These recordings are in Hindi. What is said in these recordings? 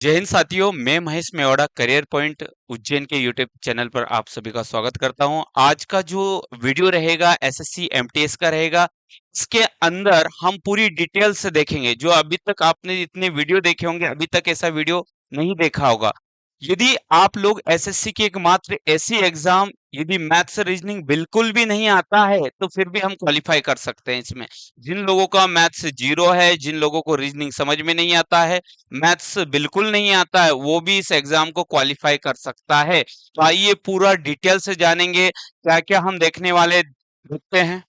जय हिंद साथियों, मैं महेश मेवाड़ा करियर पॉइंट उज्जैन के यूट्यूब चैनल पर आप सभी का स्वागत करता हूं। आज का जो वीडियो रहेगा एसएससी एमटीएस का रहेगा। इसके अंदर हम पूरी डिटेल से देखेंगे। जो अभी तक आपने इतने वीडियो देखे होंगे, अभी तक ऐसा वीडियो नहीं देखा होगा। यदि आप लोग एसएससी की एकमात्र ऐसी एग्जाम, यदि मैथ्स रीजनिंग बिल्कुल भी नहीं आता है तो फिर भी हम क्वालिफाई कर सकते हैं इसमें। जिन लोगों का मैथ्स जीरो है, जिन लोगों को रीजनिंग समझ में नहीं आता है, मैथ्स बिल्कुल नहीं आता है, वो भी इस एग्जाम को क्वालिफाई कर सकता है। तो आइए पूरा डिटेल से जानेंगे क्या क्या हम देखने वाले देखते हैं।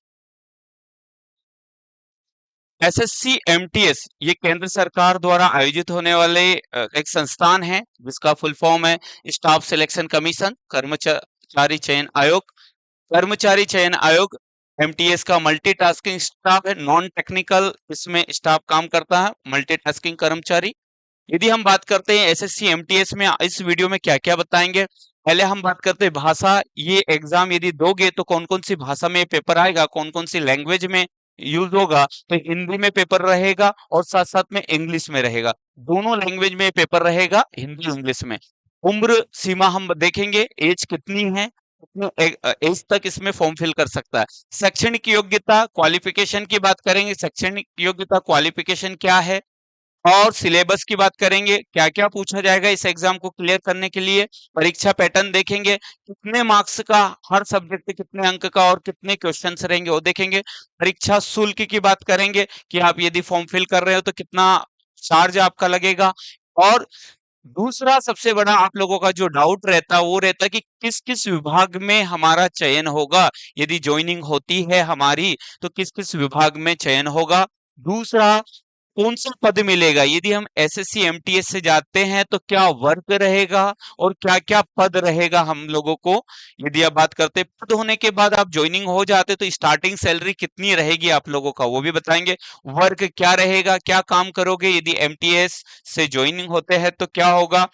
एसएससी एमटीएस ये केंद्र सरकार द्वारा आयोजित होने वाले एक संस्थान है जिसका फुल फॉर्म है स्टाफ सिलेक्शन कमीशन, कर्मचारी चयन आयोग। कर्मचारी चयन आयोग एमटीएस का मल्टीटास्किंग स्टाफ है, नॉन टेक्निकल इसमें स्टाफ काम करता है, मल्टीटास्किंग कर्मचारी। यदि हम बात करते हैं एसएससी एमटीएस में, इस वीडियो में क्या क्या बताएंगे। पहले हम बात करते हैं भाषा। ये एग्जाम यदि दोगे तो कौन कौन सी भाषा में पेपर आएगा, कौन कौन सी लैंग्वेज में यूज होगा। तो हिंदी में पेपर रहेगा और साथ साथ में इंग्लिश में रहेगा। दोनों लैंग्वेज में पेपर रहेगा, हिंदी इंग्लिश में। उम्र सीमा हम देखेंगे, एज कितनी है, कितने एज तक इसमें फॉर्म फिल कर सकता है। शैक्षणिक योग्यता क्वालिफिकेशन की बात करेंगे, शैक्षणिक योग्यता क्वालिफिकेशन क्या है। और सिलेबस की बात करेंगे, क्या क्या पूछा जाएगा इस एग्जाम को क्लियर करने के लिए। परीक्षा पैटर्न देखेंगे, कितने मार्क्स का हर सब्जेक्ट, कितने अंक का और कितने क्वेश्चंस रहेंगे वो देखेंगे। परीक्षा शुल्क की बात करेंगे कि आप यदि फॉर्म फिल कर रहे हो तो कितना चार्ज आपका लगेगा। और दूसरा सबसे बड़ा आप लोगों का जो डाउट रहता है वो रहता है कि किस किस विभाग में हमारा चयन होगा। यदि ज्वाइनिंग होती है हमारी तो किस किस विभाग में चयन होगा। दूसरा, कौन सा पद मिलेगा। यदि हम एसएससी एमटीएस से जाते हैं तो क्या वर्क रहेगा और क्या क्या पद रहेगा हम लोगों को। यदि आप बात करते हैं पद होने के बाद आप ज्वाइनिंग हो जाते तो स्टार्टिंग सैलरी कितनी रहेगी आप लोगों का, वो भी बताएंगे। वर्क क्या रहेगा, क्या काम करोगे यदि एमटीएस से ज्वाइनिंग होते हैं तो क्या होगा।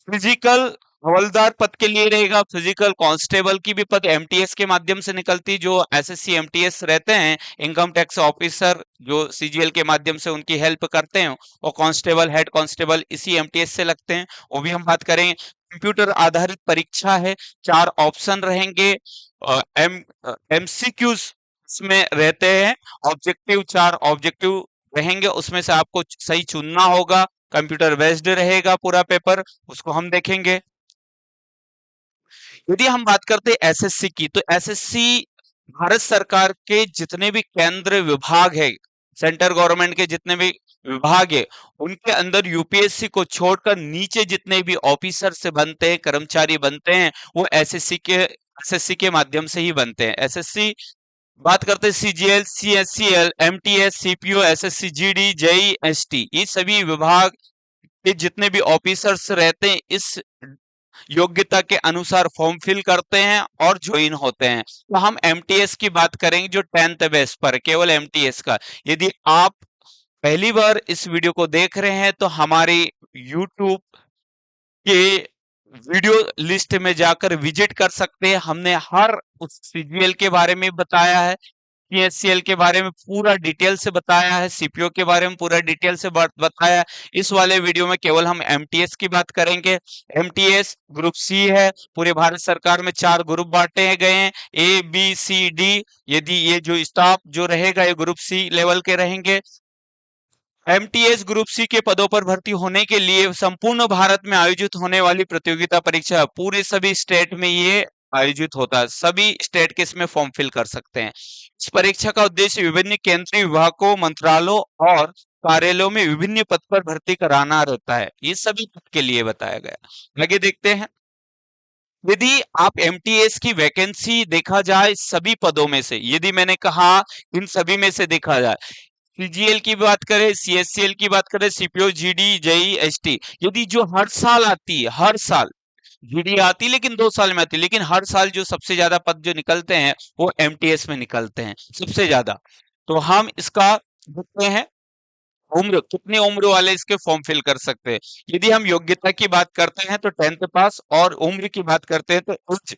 फिजिकल हवलदार पद के लिए रहेगा, फिजिकल कांस्टेबल की भी पद एमटीएस के माध्यम से निकलती, जो एसएससी एमटीएस रहते हैं इनकम टैक्स ऑफिसर जो सीजीएल के माध्यम से उनकी हेल्प करते हैं, और कांस्टेबल हेड कांस्टेबल इसी एमटीएस से लगते हैं, वो भी हम बात करेंगे। कंप्यूटर आधारित परीक्षा है, 4 ऑप्शन रहेंगे। एम एमसीक्यूज इसमें रहते हैं, ऑब्जेक्टिव 4 ऑब्जेक्टिव रहेंगे, उसमें से आपको सही चुनना होगा। कंप्यूटर बेस्ड रहेगा पूरा पेपर, उसको हम देखेंगे। यदि हम बात करते हैं एसएससी की, तो एसएससी भारत सरकार के जितने भी केंद्र विभाग है, सेंट्रल गवर्नमेंट के जितने भी विभाग है, उनके अंदर यूपीएससी को छोड़कर नीचे जितने भी ऑफिसर से बनते हैं, कर्मचारी बनते हैं, वो एसएससी के माध्यम से ही बनते हैं। एसएससी बात करते हैं CGL, CSCL, MTS, CPO, SSC GD, JE, ST, ये सभी विभाग के जितने भी ऑफिसर्स रहते हैं इस योग्यता के अनुसार फॉर्म फिल करते हैं और ज्वाइन होते हैं। तो हम एमटीएस की बात करेंगे जो 10th बेस पर, केवल एमटीएस का। यदि आप पहली बार इस वीडियो को देख रहे हैं तो हमारी यूट्यूब के वीडियो लिस्ट में जाकर विजिट कर सकते हैं। हमने हर उस सीजीएल के बारे में बताया है, पीएससीएल के बारे में पूरा डिटेल से बताया है, सीपीओ के बारे में पूरा डिटेल से बताया है। इस वाले वीडियो में केवल हम एमटीएस की बात करेंगे। एमटीएस ग्रुप सी है, पूरे भारत सरकार में 4 ग्रुप बांटे गए हैं, ए बी सी डी। यदि ये जो स्टाफ जो रहेगा ये ग्रुप सी लेवल के रहेंगे। एमटीएस ग्रुप सी के पदों पर भर्ती होने के लिए संपूर्ण भारत में आयोजित होने वाली प्रतियोगिता परीक्षा, पूरे सभी स्टेट में ये आयोजित होता है, सभी स्टेट के इसमें फॉर्म फिल कर सकते हैं। इस परीक्षा का उद्देश्य विभिन्न केंद्रीय विभागों, मंत्रालयों और कार्यालयों में विभिन्न पद पर भर्ती कराना रहता है। ये सभी पद के लिए बताया गया। आगे देखते हैं। यदि आप एमटीएस की वैकेंसी देखा जाए सभी पदों में से, यदि मैंने कहा इन सभी में से देखा जाए, सीजीएल की बात करें, सीएससीएल की बात करें, सीपीओ, जीडी, जेई, एसटी, यदि जो हर साल आती है, हर साल जीडी आती है लेकिन 2 साल में आती है, लेकिन हर साल जो सबसे ज्यादा पद जो निकलते हैं वो एमटीएस में निकलते हैं सबसे ज्यादा। तो हम इसका देखते हैं, उम्र कितनी उम्र वाले इसके फॉर्म फिल कर सकते हैं। यदि हम योग्यता की बात करते हैं तो 10th पास, और उम्र की बात करते हैं तो एज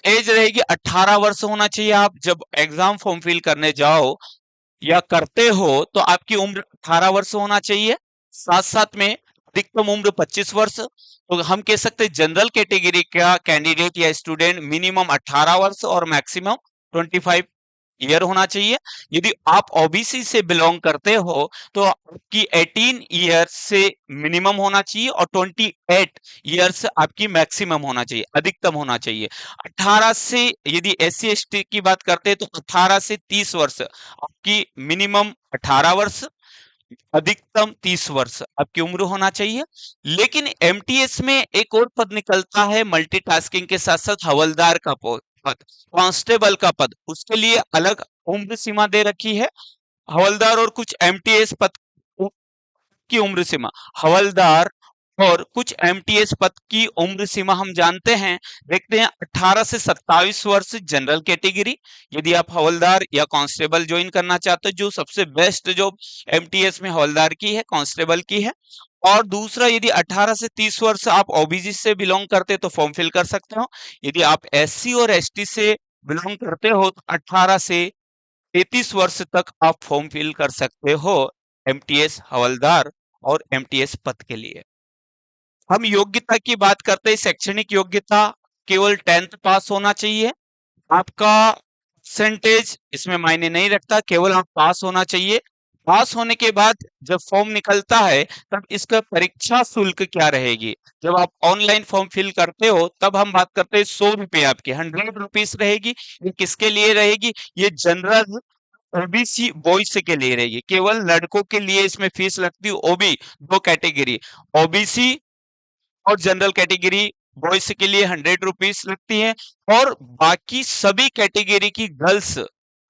एज रहेगी 18 वर्ष होना चाहिए। आप जब एग्जाम फॉर्म फिल करने जाओ या करते हो तो आपकी उम्र 18 वर्ष होना चाहिए। साथ साथ में अधिकतम उम्र 25 वर्ष, तो हम कह सकते हैं जनरल कैटेगरी का कैंडिडेट या स्टूडेंट मिनिमम 18 वर्ष और मैक्सिमम 25 ईयर होना चाहिए। यदि आप ओबीसी से बिलोंग करते हो तो आपकी 18 ईयर से मिनिमम होना चाहिए और 28 ईयर्स आपकी मैक्सिमम होना चाहिए, अधिकतम होना चाहिए। 18 से यदि एससी एसटी की बात करते हैं तो 18 से 30 वर्ष आपकी मिनिमम 18 वर्ष, अधिकतम 30 वर्ष आपकी उम्र होना चाहिए। लेकिन एमटीएस में एक और पद निकलता है मल्टीटास्किंग के साथ साथ हवलदार का पद, कांस्टेबल का पद, उसके लिए अलग उम्र सीमा दे रखी है। हवलदार और कुछ एमटीएस पद की उम्र सीमा, हवलदार और कुछ एमटीएस पद की उम्र सीमा हम जानते हैं, देखते हैं। 18 से 27 वर्ष जनरल कैटेगरी, यदि आप हवलदार या कांस्टेबल ज्वाइन करना चाहते हो, जो सबसे बेस्ट जॉब एमटीएस में हवलदार की है, कांस्टेबल की है। और दूसरा, यदि 18 से 30 वर्ष आप ओबीसी से बिलोंग करते तो फॉर्म फिल कर सकते हो। यदि आप एससी और एसटी से बिलोंग करते हो तो 18 से 33 वर्ष तक आप फॉर्म फिल कर सकते हो एमटीएस हवलदार और एमटीएस पद के लिए। हम योग्यता की बात करते हैं, शैक्षणिक योग्यता केवल 10th पास होना चाहिए। आपका परसेंटेज इसमें मायने नहीं रखता, केवल आप पास होना चाहिए। पास होने के बाद जब फॉर्म निकलता है तब इसका परीक्षा शुल्क क्या रहेगी। जब आप ऑनलाइन फॉर्म फिल करते हो तब हम बात करते हैं 100 रुपये आपकी 100 रुपीज रहेगी। ये किसके लिए रहेगी? ये जनरल ओबीसी बॉयज के लिए रहेगी, केवल लड़कों के लिए इसमें फीस लगती है। ओबी दो कैटेगरी, ओबीसी और जनरल कैटेगरी बॉयज के लिए 100 रुपीज लगती है। और बाकी सभी कैटेगरी की गर्ल्स,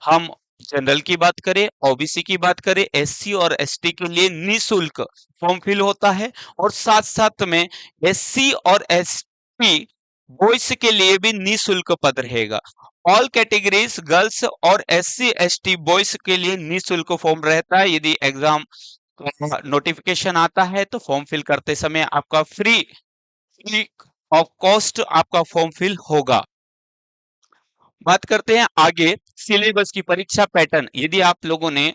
हम जनरल की बात करें, ओबीसी की बात करें, एससी और एसटी के लिए निःशुल्क फॉर्म फिल होता है। और साथ साथ में एससी और एसटी बॉयज के लिए भी निःशुल्क पद रहेगा। ऑल कैटेगरीज गर्ल्स और एससी एसटी बॉयज के लिए निःशुल्क फॉर्म रहता है। यदि एग्जाम नोटिफिकेशन आता है तो फॉर्म फिल करते समय आपका फ्री ऑफ कॉस्ट आपका फॉर्म फिल होगा। बात करते हैं आगे सिलेबस की, परीक्षा पैटर्न। यदि आप लोगों ने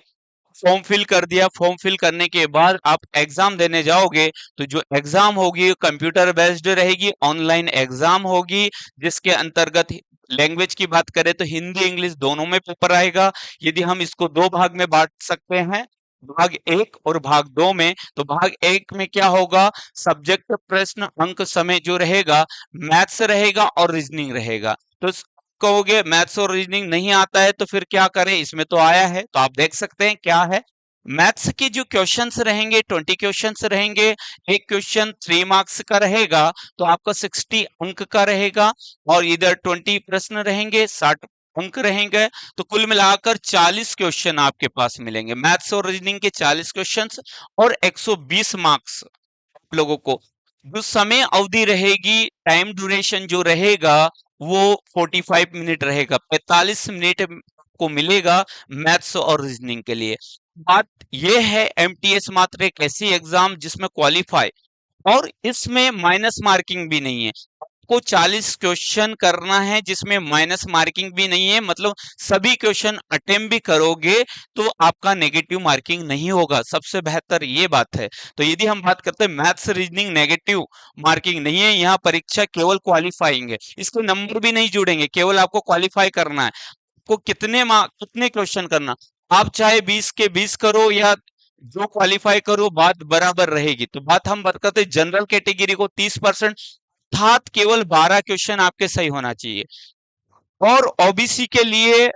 फॉर्म फिल कर दिया, फॉर्म फिल करने के बाद आप एग्जाम देने जाओगे तो जो एग्जाम होगी कंप्यूटर बेस्ड रहेगी, ऑनलाइन एग्जाम होगी, जिसके अंतर्गत लैंग्वेज की बात करें तो हिंदी इंग्लिश दोनों में पेपर आएगा। यदि हम इसको दो भाग में बांट सकते हैं, भाग 1 और भाग 2 में, तो भाग 1 में क्या होगा, सब्जेक्ट प्रश्न अंक समय जो रहेगा, मैथ्स रहेगा और रीजनिंग रहेगा। तो कहोगे मैथ्स और रीजनिंग नहीं आता है तो फिर क्या करें, इसमें तो आया है। तो आप देख सकते हैं क्या है। मैथ्स के जो क्वेश्चंस रहेंगे 20 क्वेश्चंस रहेंगे। एक क्वेश्चन 3 मार्क्स का रहेगा तो आपका 60 अंक का रहेगा। और इधर 20 प्रश्न रहेंगे, 60 अंक रहेंगे। तो कुल मिलाकर 40 क्वेश्चन आपके पास मिलेंगे, मैथ्स और रीजनिंग के 40 क्वेश्चंस और 120 मार्क्स आप लोगों को। जो समय अवधि रहेगी, टाइम ड्यूरेशन जो रहेगा वो 45 मिनट रहेगा, 45 मिनट को मिलेगा मैथ्स और रीजनिंग के लिए। बात यह है एमटीएस मात्र एक ऐसी एग्जाम जिसमें क्वालिफाई, और इसमें माइनस मार्किंग भी नहीं है। आपको 40 क्वेश्चन करना है जिसमें माइनस मार्किंग भी नहीं है, मतलब सभी क्वेश्चन अटेम्प्ट भी करोगे तो आपका नेगेटिव मार्किंग नहीं होगा। सबसे बेहतर ये बात है। तो यदि हम बात करते हैं मैथ्स रीजनिंग, नेगेटिव मार्किंग नहीं है, यहाँ परीक्षा केवल क्वालिफाइंग है, इसके नंबर भी नहीं जुड़ेंगे, केवल आपको क्वालिफाई करना है। आपको कितने क्वेश्चन करना, आप चाहे 20 के 20 करो या जो क्वालिफाई करो, बात बराबर रहेगी। तो बात हम बात करते हैं जनरल कैटेगरी को 30%, अर्थात केवल 12 क्वेश्चन आपके सही होना चाहिए। और ओबीसी के लिए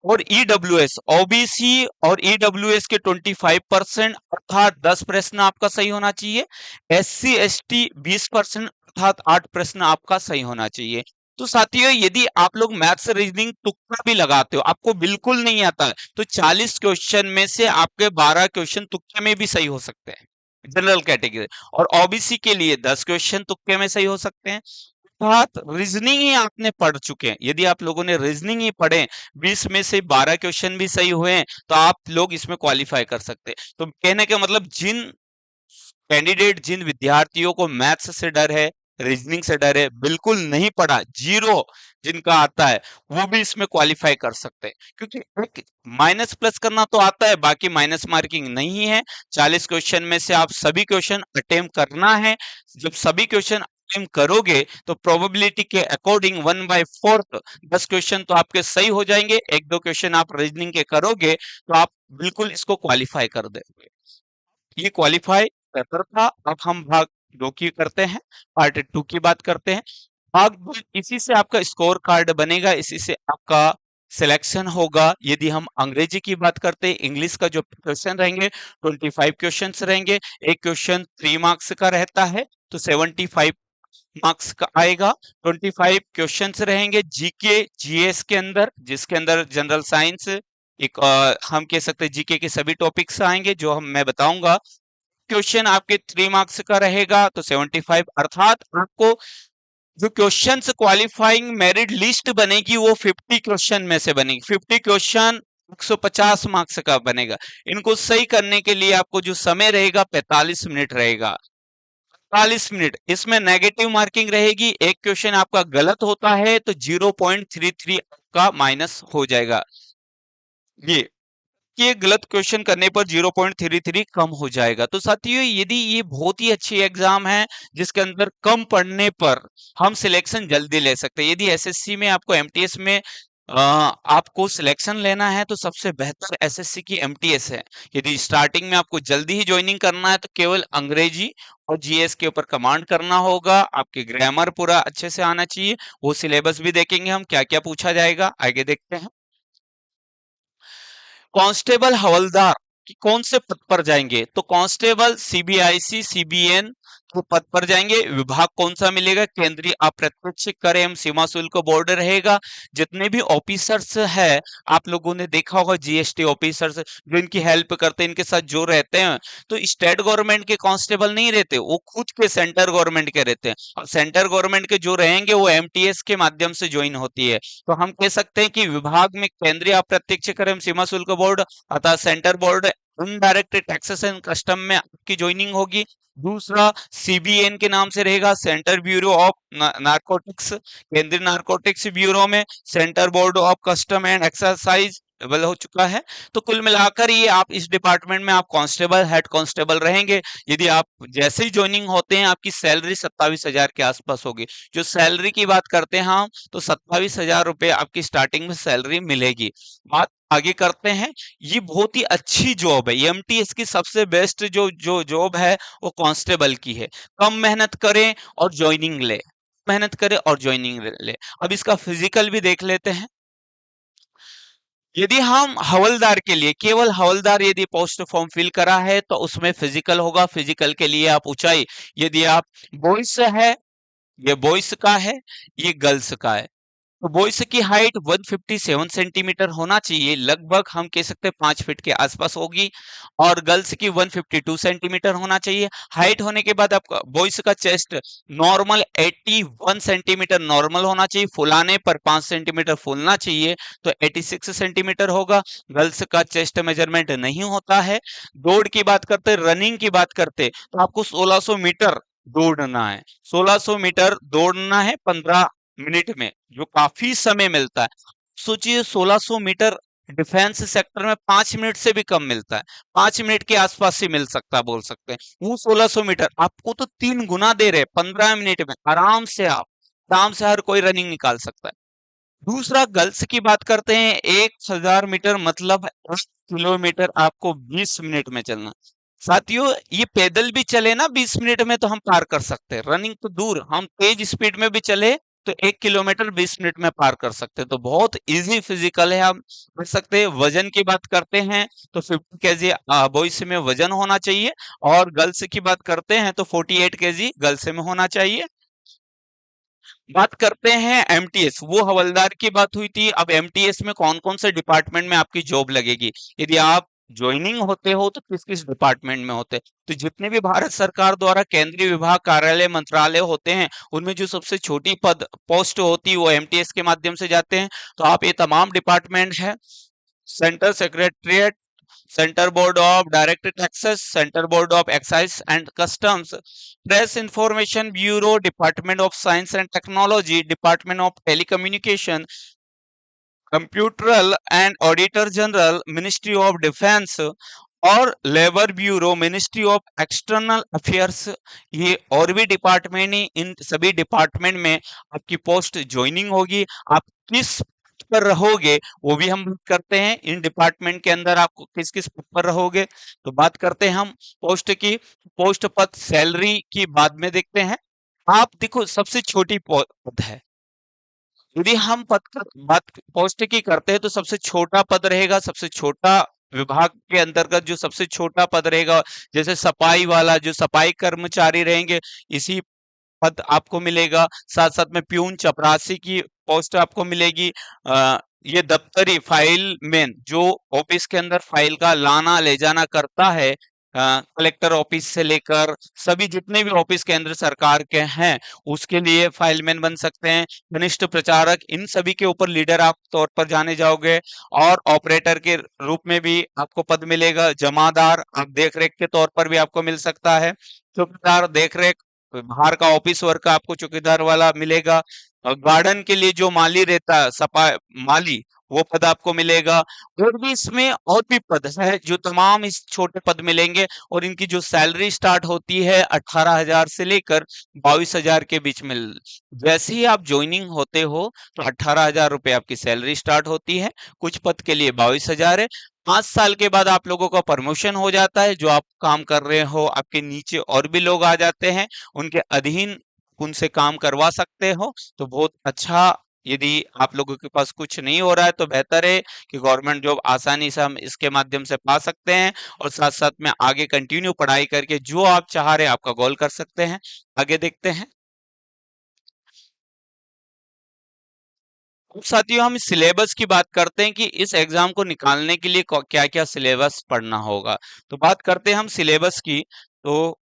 और ईडब्ल्यूएस, ओबीसी और ईडब्ल्यूएस के 25% अर्थात 10 प्रश्न आपका सही होना चाहिए। एससी एसटी 20% अर्थात 8 प्रश्न आपका सही होना चाहिए। तो साथियों, यदि आप लोग मैथ्स रीजनिंग तुक्का भी लगाते हो, आपको बिल्कुल नहीं आता है, तो 40 क्वेश्चन में से आपके 12 क्वेश्चन तुक्के में भी सही हो सकते हैं जनरल कैटेगरी। और ओबीसी के लिए 10 क्वेश्चन तुक्के में सही हो सकते हैं। अर्थात रीजनिंग ही आपने पढ़ चुके हैं। यदि आप लोगों ने रीजनिंग ही पढ़े, 20 में से 12 क्वेश्चन भी सही हुए हैं, तो आप लोग इसमें क्वालिफाई कर सकते हैं। तो कहने का मतलब जिन कैंडिडेट, जिन विद्यार्थियों को मैथ्स से डर है, रीजनिंग से डरे, बिल्कुल नहीं पढ़ा, जीरो जिनका आता है वो भी इसमें क्वालिफाई कर सकते हैं, क्योंकि एक माइनस प्लस करना तो आता है, बाकी माइनस मार्किंग नहीं है। 40 क्वेश्चन में से आप सभी क्वेश्चन अटेम्प्ट करना है। जब सभी क्वेश्चन अटेम्प्ट करोगे तो प्रोबेबिलिटी के अकॉर्डिंग 1/4 10 क्वेश्चन तो आपके सही हो जाएंगे, एक दो क्वेश्चन आप रीजनिंग के करोगे तो आप बिल्कुल इसको क्वालिफाई कर दोगे। ये क्वालिफाई पेपर था। अब हम भाग 2 की करते हैं, पार्ट 2 की बात करते हैं। भाग 2, इसी से आपका स्कोर कार्ड बनेगा, इसी से आपका सिलेक्शन होगा। यदि हम अंग्रेजी की बात करते हैं, इंग्लिश का जो क्वेश्चन रहेंगे 25 क्वेश्चंस रहेंगे। एक क्वेश्चन 3 मार्क्स का रहता है तो 75 मार्क्स का आएगा। 25 क्वेश्चंस रहेंगे जीके जीएस के अंदर, जिसके अंदर जनरल साइंस एक हम कह सकते हैं जीके के सभी टॉपिक्स आएंगे जो मैं बताऊंगा। क्वेश्चन आपके 3 मार्क्स का रहेगा तो 75, अर्थात आपको जो क्वेश्चंस क्वालिफाइंग मेरिट लिस्ट बनेगी वो 50 क्वेश्चन में से बनेगी। 50 क्वेश्चन 150 मार्क्स का बनेगा। इनको सही करने के लिए आपको जो समय रहेगा 45 मिनट रहेगा। 45 मिनट, इसमें नेगेटिव मार्किंग रहेगी। एक क्वेश्चन आपका गलत होता है तो 0.33 का माइनस हो जाएगा। ये कि ये गलत क्वेश्चन करने पर 0.33 कम हो जाएगा। तो साथियों, यदि ये बहुत ही अच्छी एग्जाम है जिसके अंदर कम पढ़ने पर हम सिलेक्शन जल्दी ले सकते हैं। यदि एसएससी में आपको एमटीएस में आपको सिलेक्शन लेना है तो सबसे बेहतर एसएससी की एमटीएस है। यदि स्टार्टिंग में आपको जल्दी ही ज्वाइनिंग करना है तो केवल अंग्रेजी और जीएस के ऊपर कमांड करना होगा। आपके ग्रामर पूरा अच्छे से आना चाहिए। वो सिलेबस भी देखेंगे हम क्या क्या पूछा जाएगा, आगे देखते हैं। कांस्टेबल हवलदार कि कौन से पद पर जाएंगे, तो कांस्टेबल सीबीआईसी सीबीएन के पद पर जाएंगे। विभाग कौन सा मिलेगा, केंद्रीय अप्रत्यक्ष कर एवं सीमा शुल्क बोर्ड रहेगा। जितने भी ऑफिसर्स है, आप लोगों ने देखा होगा जीएसटी ऑफिसर्स जो इनकी हेल्प करते हैं, इनके साथ जो रहते हैं, तो स्टेट गवर्नमेंट के कांस्टेबल नहीं रहते, वो खुद के सेंटर गवर्नमेंट के रहते हैं। और सेंटर गवर्नमेंट के जो रहेंगे वो एमटीएस के माध्यम से ज्वाइन होती है। तो हम कह सकते हैं कि विभाग में केंद्रीय अप्रत्यक्ष कर एवं सीमा शुल्क बोर्ड अतः centre board, indirect taxes and custom में आपकी ज्वाइनिंग होगी। दूसरा सीबीएन के नाम से रहेगा, सेंटर ब्यूरो ऑफ नारकोटिक्स, केंद्रीय नारकोटिक्स ब्यूरो में centre board of custom and excise double हो चुका है। तो कुल मिलाकर ये आप इस डिपार्टमेंट में आप कांस्टेबल हेड कांस्टेबल रहेंगे। यदि आप जैसे ही ज्वाइनिंग होते हैं आपकी सैलरी 27,000 के आसपास होगी। जो सैलरी की बात करते हैं हम, तो 27,000 रुपए आपकी स्टार्टिंग में सैलरी मिलेगी। बात आगे करते हैं। ये बहुत ही अच्छी जॉब है, एमटीएस की सबसे बेस्ट जो जो जॉब है वो कांस्टेबल की है। कम मेहनत करें और ज्वाइनिंग ले, मेहनत करें और ज्वाइनिंग ले। अब इसका फिजिकल भी देख लेते हैं। यदि हम हवलदार के लिए, केवल हवलदार यदि पोस्ट फॉर्म फिल करा है तो उसमें फिजिकल होगा। फिजिकल के लिए आप ऊंचाई, यदि आप बॉयज है, ये बॉयज का है, ये गर्ल्स का है। तो बॉयज की हाइट 157 सेंटीमीटर होना चाहिए, लगभग हम कह सकते हैं 5 फीट के आसपास होगी। और गर्ल्स की 152 सेंटीमीटर होना चाहिए। हाइट होने के बाद आपका बॉयज का चेस्ट नॉर्मल 81 सेंटीमीटर नॉर्मल होना चाहिए, फुलाने पर 5 सेंटीमीटर फूलना चाहिए तो 86 सेंटीमीटर होगा। गर्ल्स का चेस्ट मेजरमेंट नहीं होता है। दौड़ की बात करते, रनिंग की बात करते, तो आपको 1600 मीटर दौड़ना है। 1600 मीटर दौड़ना है 15 मिनट में, जो काफी समय मिलता है। सोचिए 1600 मीटर डिफेंस सेक्टर में 5 मिनट से भी कम मिलता है, 5 मिनट के आसपास ही मिल सकता है, बोल सकते हैं। वो 1600 मीटर आपको तो 3 गुना दे रहे, 15 मिनट में आराम से आप, आराम से हर कोई रनिंग निकाल सकता है। दूसरा गर्ल्स की बात करते हैं, 1000 मीटर मतलब 1 किलोमीटर आपको 20 मिनट में चलना। साथियों, ये पैदल भी चले ना 20 मिनट में तो हम पार कर सकते हैं। रनिंग तो दूर, हम तेज स्पीड में भी चले तो 1 किलोमीटर 20 मिनट में पार कर सकते हैं। तो बहुत इजी फिजिकल है, हम कर सकते हैं। वजन की बात करते हैं तो 50 केजी बॉयज में वजन होना चाहिए, और गर्ल्स की बात करते हैं तो 48 केजी गर्ल्स में होना चाहिए। बात करते हैं एमटीएस, वो हवलदार की बात हुई थी। अब एमटीएस में कौन कौन से डिपार्टमेंट में आपकी जॉब लगेगी, यदि आप ज्वाइनिंग होते हो तो किस किस डिपार्टमेंट में होते हैं। तो जितने भी भारत सरकार द्वारा केंद्रीय विभाग कार्यालय मंत्रालय होते हैं, उनमें जो सबसे छोटी पद पोस्ट होती है वो एमटीएस के माध्यम से जाते हैं। तो आप ये तमाम डिपार्टमेंट है, centre secretariat, centre board of direct taxes, centre board of excise and customs, press information bureau, department of science and technology, department of telecommunication, comptroller and auditor general, ministry of defence और labour bureau, ministry of external affairs. ये और भी डिपार्टमेंट ही, इन सभी डिपार्टमेंट में आपकी पोस्ट ज्वाइनिंग होगी। आप किस पर रहोगे वो भी हम बात करते हैं। इन डिपार्टमेंट के अंदर आपको किस किस पद पर रहोगे, तो बात करते हैं हम पोस्ट की। पोस्ट पद सैलरी की बाद में देखते हैं। आप देखो सबसे छोटी पद है, यदि हम पद का बात पोस्ट की करते हैं तो सबसे छोटा पद रहेगा, सबसे छोटा विभाग के अंतर्गत जो सबसे छोटा पद रहेगा, जैसे सफाई वाला, जो सफाई कर्मचारी रहेंगे, इसी पद आपको मिलेगा। साथ साथ में प्यून चपरासी की पोस्ट आपको मिलेगी। ये दफ्तरी फाइल मैन, जो ऑफिस के अंदर फाइल का लाना ले जाना करता है, कलेक्टर ऑफिस से लेकर सभी जितने भी ऑफिस केंद्र सरकार के हैं, उसके लिए फाइलमैन बन सकते हैं। कनिष्ठ प्रचारक, इन सभी के ऊपर लीडर आप तौर पर जाने जाओगे। और ऑपरेटर के रूप में भी आपको पद मिलेगा। जमादार, आप देख रेख के तौर पर भी आपको मिल सकता है। चौकीदार, देख रेख, बाहर का ऑफिस वर्क का आपको चौकीदार वाला मिलेगा। और गार्डन के लिए जो माली रहता है, सफा माली, वो पद आपको मिलेगा। और भी इसमें और भी पद है जो तमाम इस छोटे पद मिलेंगे, और इनकी जो सैलरी स्टार्ट होती है 18,000 से लेकर 22,000 के बीच में। जैसे ही आप ज्वाइनिंग होते हो तो 18,000 रुपए आपकी सैलरी स्टार्ट होती है, कुछ पद के लिए 22,000 है। 5 साल के बाद आप लोगों का प्रमोशन हो जाता है, जो आप काम कर रहे हो आपके नीचे और भी लोग आ जाते हैं, उनके अधीन उनसे काम करवा सकते हो, तो बहुत अच्छा। यदि आप लोगों के पास कुछ नहीं हो रहा है तो बेहतर है कि गवर्नमेंट जॉब आसानी से हम इसके माध्यम से पा सकते हैं, और साथ साथ में आगे कंटिन्यू पढ़ाई करके जो आप चाह रहे हैं आपका गोल कर सकते हैं। आगे देखते हैं। अब साथियों हम सिलेबस की बात करते हैं कि इस एग्जाम को निकालने के लिए क्या क्या सिलेबस पढ़ना होगा। तो बात करते हैं हम सिलेबस की। तो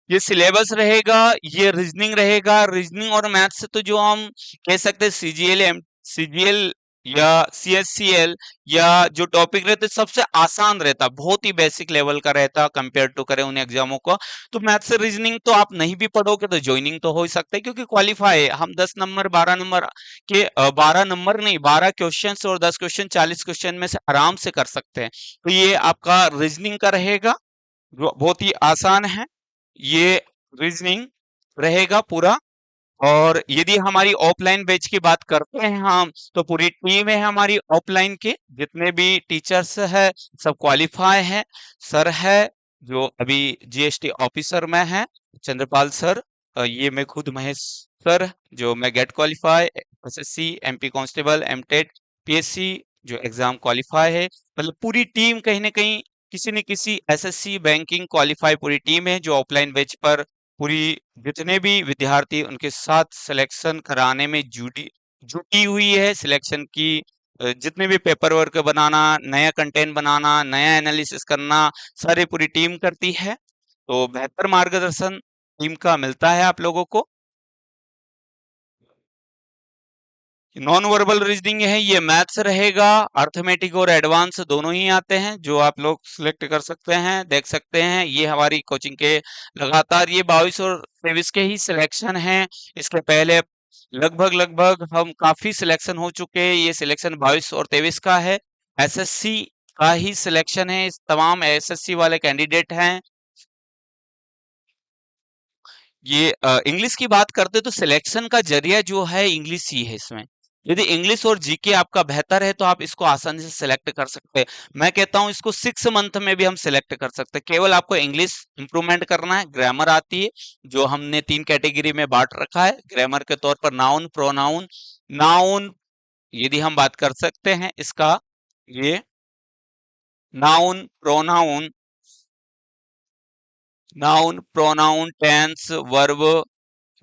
ये सिलेबस रहेगा, ये रीजनिंग रहेगा। रीजनिंग और मैथ्स से तो जो हम कह सकते हैं सीजीएल या सीएससीएल, या जो टॉपिक रहते सबसे आसान रहता, बहुत ही बेसिक लेवल का रहता कंपेयर टू करें उन एग्जामों को। तो मैथ्स से रीजनिंग तो आप नहीं भी पढ़ोगे तो ज्वाइनिंग तो हो ही सकता है, क्योंकि क्वालिफाई है। हम 10 नंबर 12 नंबर के 12 नंबर नहीं, 12 क्वेश्चन और 10 क्वेश्चन 40 क्वेश्चन में से आराम से कर सकते हैं। तो ये आपका रीजनिंग का रहेगा, जो बहुत ही आसान है। ये रीजनिंग रहेगा पूरा। और यदि हमारी ऑफलाइन बैच की बात करते हैं हम, तो पूरी टीम है हमारी ऑफलाइन के, जितने भी टीचर्स है सब क्वालिफाई हैं। सर है जो अभी जीएसटी ऑफिसर में है, चंद्रपाल सर। ये मैं खुद महेश सर, जो मैं GATE qualify, SSC, MP constable, MTET, PSC जो एग्जाम क्वालिफाई है। मतलब पूरी टीम कहीं ना कहीं किसी न किसी एसएससी बैंकिंग क्वालिफाई पूरी टीम है, जो ऑफलाइन बैच पर पूरी जितने भी विद्यार्थी उनके साथ सिलेक्शन कराने में जुटी जुटी हुई है। सिलेक्शन की जितने भी पेपर वर्क बनाना, नया कंटेंट बनाना, नया एनालिसिस करना, सारी पूरी टीम करती है। तो बेहतर मार्गदर्शन टीम का मिलता है आप लोगों को। नॉन वर्बल रीजनिंग है, ये मैथ्स रहेगा। अर्थमेटिक और एडवांस दोनों ही आते हैं, जो आप लोग सिलेक्ट कर सकते हैं, देख सकते हैं। ये हमारी कोचिंग के लगातार ये 22 और 23 के ही सिलेक्शन हैं। इसके पहले लगभग लगभग हम काफी सिलेक्शन हो चुके हैं। ये सिलेक्शन 22 और 23 का है। एसएससी का ही सिलेक्शन है, इस तमाम एसएससी वाले कैंडिडेट हैं। ये इंग्लिश की बात करते तो सिलेक्शन का जरिया जो है इंग्लिश ही है इसमें। यदि इंग्लिश और जीके आपका बेहतर है तो आप इसको आसानी से सिलेक्ट कर सकते हैं। मैं कहता हूं इसको 6 मंथ में भी हम सिलेक्ट कर सकते हैं। केवल आपको इंग्लिश इंप्रूवमेंट करना है। ग्रामर आती है, जो हमने 3 कैटेगरी में बांट रखा है ग्रामर के तौर पर, नाउन, प्रोनाउन। नाउन यदि हम बात कर सकते हैं इसका, ये noun, pronoun, noun, pronoun, tense, verb,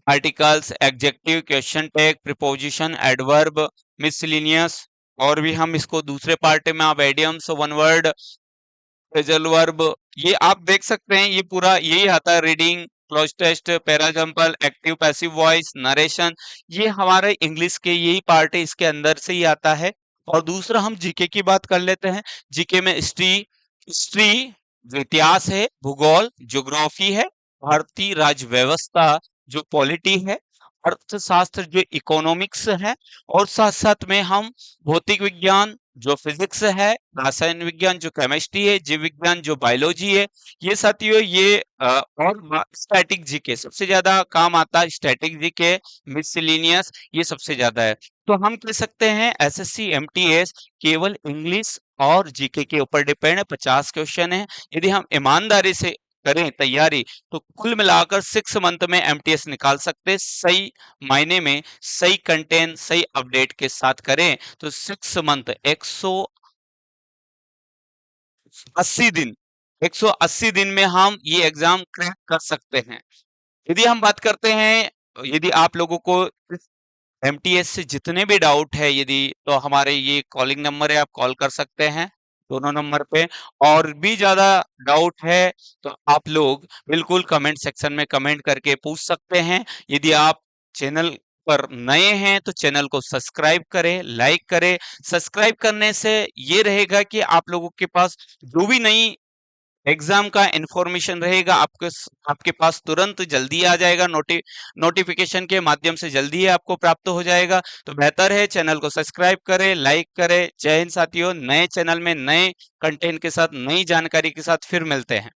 articles, adjective, question tag, preposition, adverb, miscellaneous. और भी हम इसको दूसरे पार्ट में आप idioms, one word, phrasal verb, ये आप देख सकते हैं। ये पूरा यही आता है। Reading, cloze test, parajumble, active passive voice, narration, ये हमारे इंग्लिश के यही पार्ट है, इसके अंदर से ही आता है। और दूसरा हम जीके की बात कर लेते हैं। जीके में हिस्ट्री जो इतिहास है, भूगोल ज्योग्राफी है, भारतीय राज्य व्यवस्था जो पॉलिटी है, अर्थशास्त्र जो इकोनॉमिक्स है, और साथ साथ में हम भौतिक विज्ञान जो फिजिक्स है, रसायन विज्ञान जो केमिस्ट्री है, जीव विज्ञान जो बायोलॉजी है, ये साथियों ये और स्टैटिक जीके सबसे ज्यादा काम आता है। स्टैटिक जीके, मिसलिनियस, ये सबसे ज्यादा है। तो हम कह सकते हैं एसएससी एमटीएस केवल इंग्लिश और जीके के ऊपर डिपेंड है। 50 क्वेश्चन है। यदि हम ईमानदारी से करें तैयारी तो कुल मिलाकर 6 मंथ में एमटीएस निकाल सकते हैं। सही मायने में सही कंटेंट सही अपडेट के साथ करें तो 6 मंथ 180 दिन 180 दिन में हम ये एग्जाम क्रैक कर सकते हैं। यदि हम बात करते हैं, यदि आप लोगों को एमटीएस से जितने भी डाउट है, यदि तो हमारे ये कॉलिंग नंबर है, आप कॉल कर सकते हैं दोनों नंबर पे। और भी ज्यादा डाउट है तो आप लोग बिल्कुल कमेंट सेक्शन में कमेंट करके पूछ सकते हैं। यदि आप चैनल पर नए हैं तो चैनल को सब्सक्राइब करें, लाइक करें। सब्सक्राइब करने से ये रहेगा कि आप लोगों के पास जो भी नई एग्जाम का इंफॉर्मेशन रहेगा आपके पास तुरंत जल्दी आ जाएगा, नोटिफिकेशन के माध्यम से जल्दी ही आपको प्राप्त हो जाएगा। तो बेहतर है चैनल को सब्सक्राइब करें, लाइक करें। जय हिंद साथियों, नए चैनल में नए कंटेंट के साथ नई जानकारी के साथ फिर मिलते हैं।